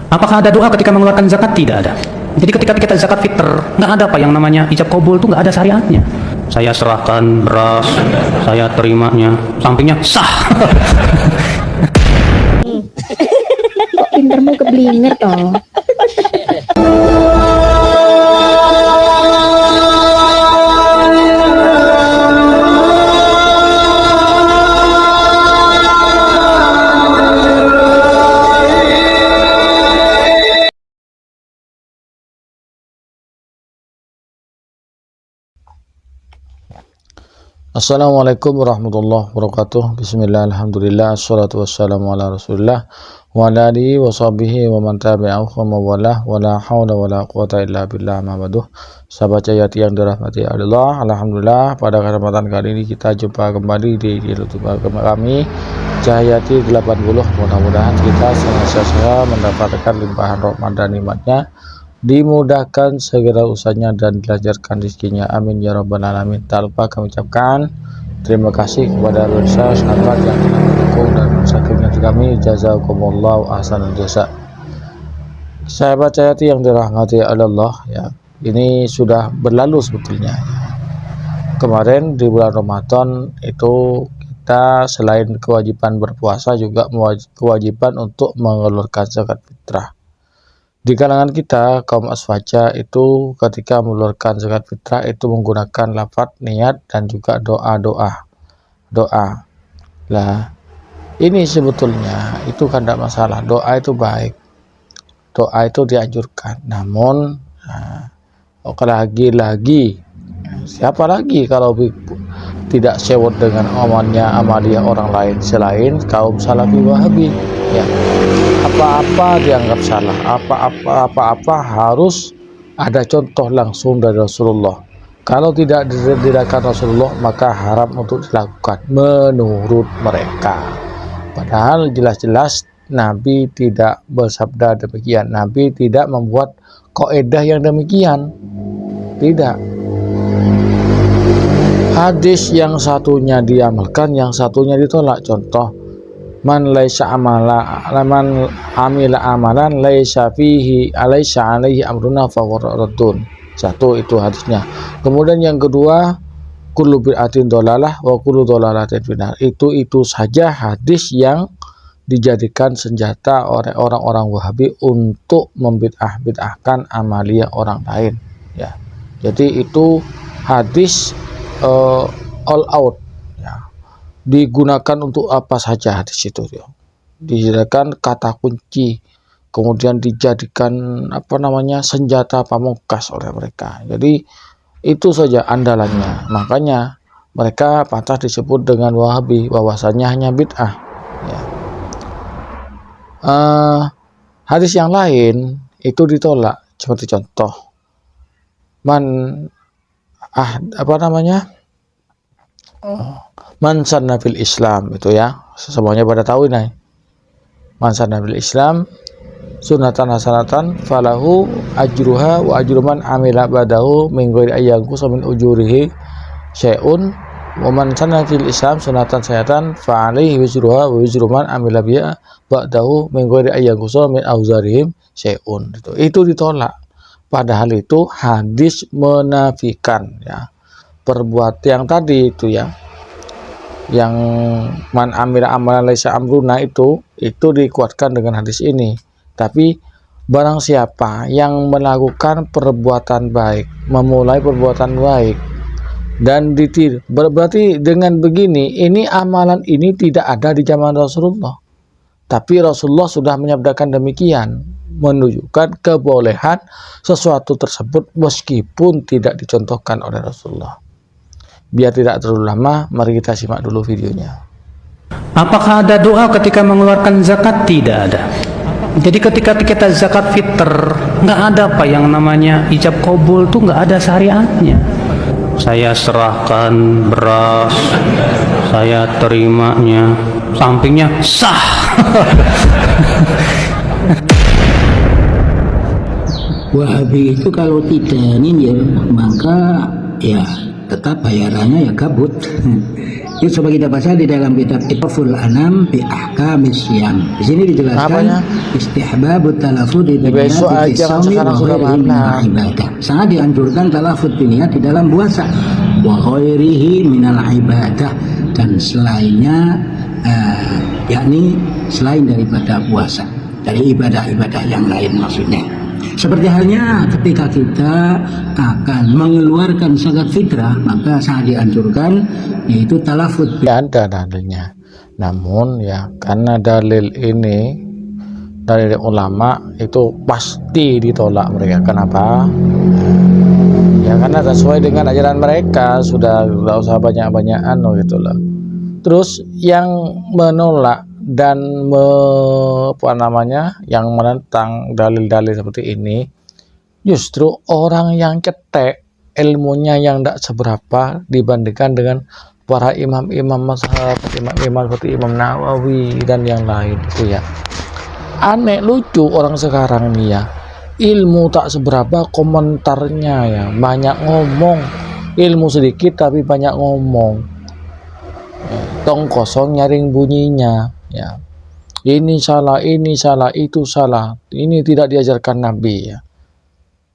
Apakah ada doa ketika mengeluarkan zakat? Tidak ada. Jadi ketika kita zakat fitr, nggak ada apa yang namanya ijab kabul, tuh nggak ada syariatnya. Saya serahkan beras, saya terimanya, sampingnya sah. Kok pintermu keblinger toh? Assalamualaikum warahmatullahi wabarakatuh. Bismillah, alhamdulillah, assalatu wassalamu ala rasulillah wa ala alihi wa sahbihi wa man tabi'ahu wa mawalah wa la hawla wa la quwata illa billah ma baduh. Sahabat Jayati yang dirahmati Allah, alhamdulillah pada kesempatan kali ini kita jumpa kembali di YouTube kami Jayati 80. Mudah-mudahan kita senantiasa mendapatkan limpahan rahmat dan nikmatnya, dimudahkan segera usahanya dan dilancarkan rezekinya, amin ya rabbal alamin. Tak lupa kami ucapkan terima kasih kepada pemirsa sahabat yang telah mendukung dan mensubscribe kami, jazakumullahu ahsanal jasa. Sahabat Jayati yang dirahmati Allah, ya, ini sudah berlalu sebetulnya. Kemarin di bulan Ramadan itu kita selain kewajiban berpuasa juga kewajiban untuk mengeluarkan zakat fitrah. Di kalangan kita kaum aswaja itu ketika mengeluarkan zakat fitrah itu menggunakan lafaz niat dan juga doa. Lah ini sebetulnya itu kan tidak masalah, doa itu baik, doa itu dianjurkan. Namun lagi-lagi siapa lagi kalau tidak sewot dengan amalia orang lain selain kaum salafi wahabi, ya. Apa-apa dianggap salah, apa-apa harus ada contoh langsung dari Rasulullah. Kalau tidak didirikan Rasulullah maka haram untuk dilakukan menurut mereka. Padahal jelas-jelas Nabi tidak bersabda demikian, Nabi tidak membuat kaidah yang demikian, tidak. Hadis yang satunya diamalkan, yang satunya ditolak. Contoh, man amila amalan laisa fihi alaysa alaihi amruna fawaradun. Satu itu hadisnya. Kemudian yang kedua, kullu bid'atin dhalalah wa kullu dhalalatin finnar. Itu saja hadis yang dijadikan senjata oleh orang-orang Wahabi untuk membid'ahkan amalia orang lain, ya. Jadi itu hadis all out, ya. Digunakan untuk apa saja hadis itu, ya. Dijadikan kata kunci, kemudian dijadikan senjata pamungkas oleh mereka. Jadi itu saja andalannya. Makanya mereka pantas disebut dengan Wahabi, bahwasanya hanya bid'ah, ya. Hadis yang lain itu ditolak, seperti contoh man sanna fil Islam, itu ya, semuanya pada tahu ini. Man sanna fil Islam sunatan hasanatan falahu ajruha wa ajru man amila ba'dahu min ghairi ayyanqus min ujurihi syai'un wa man sanna fil Islam sunatan sayatan fa alaihi wizruha wa wizru man amila biha ba'dahu min ghairi ayyanqus min auzarihim syai'un. Itu ditolak. Padahal itu hadis menafikan, ya, perbuatan yang tadi itu, ya, yang man amila amalan laisa amruna itu dikuatkan dengan hadis ini. Tapi barang siapa yang melakukan perbuatan baik, memulai perbuatan baik dan ditiru, berarti dengan begini, ini amalan ini tidak ada di zaman Rasulullah, tapi Rasulullah sudah menyabdakan demikian, menunjukkan kebolehan sesuatu tersebut meskipun tidak dicontohkan oleh Rasulullah. Biar tidak terlalu lama, mari kita simak dulu videonya. Apakah ada doa ketika mengeluarkan zakat? Tidak ada. Jadi ketika kita zakat fitr, nggak ada apa yang namanya ijab kabul, tuh nggak ada syariatnya. Saya serahkan beras, saya terimanya, sampingnya sah. Wahabi itu kalau tidak ini ya, maka ya tetap bayarannya ya gabut. Itu coba kita baca di dalam kitab Itaful Anam bi Ahkamis Syam. Di sini dijelaskan Apanya? istihbabut talafud di besok aja, kan sekarang sudah malam. ibadah. Sangat dianjurkan talafud niat di dalam puasa. Wa ghairihi minal ibadah, dan selainnya yakni selain daripada puasa, dari ibadah-ibadah yang lain maksudnya. Seperti halnya ketika kita akan mengeluarkan zakat fitrah, maka sangat dianjurkan yaitu talafut. Ya, ada dalilnya. Namun ya karena dalil ini dari ulama itu pasti ditolak mereka. Kenapa? Ya karena sesuai dengan ajaran mereka, sudah nggak usah banyak-banyakan gitu loh. Terus yang menolak dan yang menentang dalil-dalil seperti ini justru orang yang cetek, ilmunya yang tidak seberapa dibandingkan dengan para imam-imam mazhab, imam-imam seperti Imam Nawawi dan yang lain itu ya. Aneh lucu orang sekarang nih ya, ilmu tak seberapa, komentarnya ya banyak ngomong, ilmu sedikit tapi banyak ngomong ya, tong kosong nyaring bunyinya ya. Ini salah, itu salah, ini tidak diajarkan Nabi ya.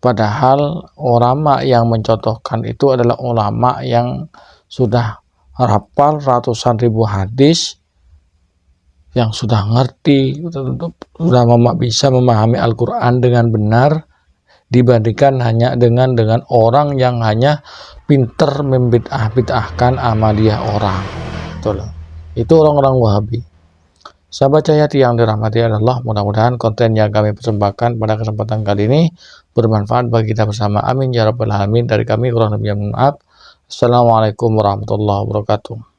Padahal ulama yang mencontohkan itu adalah ulama yang sudah hafal ratusan ribu hadis, yang sudah ngerti, sudah bisa memahami Al-Quran dengan benar, dibandingkan hanya dengan orang yang hanya pinter membid'ahkan amaliyah orang. Itu orang-orang Wahabi. Sahabat Cahayati yang dirahmati Allah, mudah-mudahan konten yang kami persembahkan pada kesempatan kali ini bermanfaat bagi kita bersama. Amin ya rabbal alamin. Dari kami kurang lebih maaf. Assalamualaikum warahmatullahi wabarakatuh.